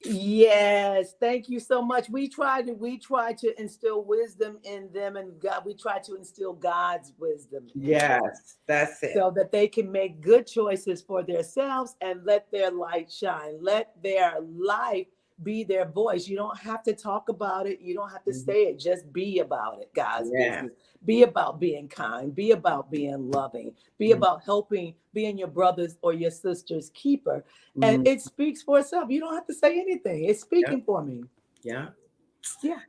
Yes, thank you so much. We try to instill wisdom in them, and God, we try to instill God's wisdom in them Yes, that's it. so that they can make good choices for themselves and let their light shine. Let their life be their voice. You don't have to talk about it. You don't have to Mhm. say it. Just be about it, God's Yeah. business. Be about being kind. Be about being loving. Be Mhm. about helping, being your brother's or your sister's keeper. And Mhm. it speaks for itself. You don't have to say anything. It's Yeah. speaking for me. Yeah. Yeah.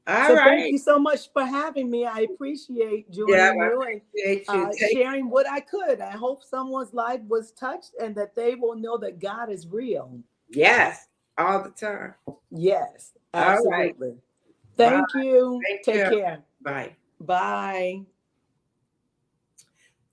All So thank right. you so much for having me. I appreciate Yeah, joining I you and appreciate you. Take sharing what I could. I hope someone's life was touched and that they will know that God is real. yes, all the time. Yes, All right. absolutely. Bye. Thank you. Thank Take you. care. Bye. Bye.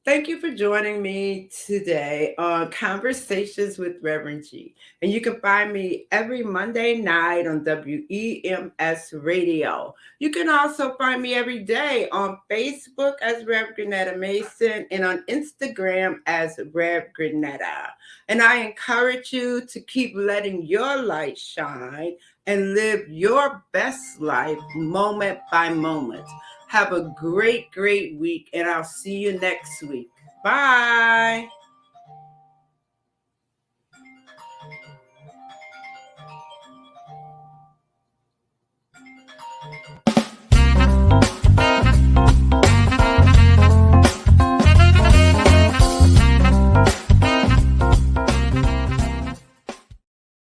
Thank you for joining me today on Conversations with Reverend G. And you can find me every Monday night on WEMS Radio. You can also find me every day on Facebook as Rev Grenetta Mason and on Instagram as Rev Grenetta. And I encourage you to keep letting your light shine and live your best life moment by moment. Have a great, great week, and I'll see you next week. Bye.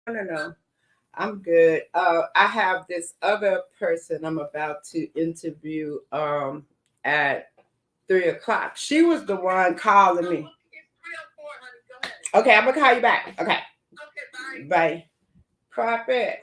No, no, no. I'm good. I have this other person I'm about to interview at 3 o'clock. She was the one calling me. Okay, I'm gonna call you back. Okay. Bye. Prophet.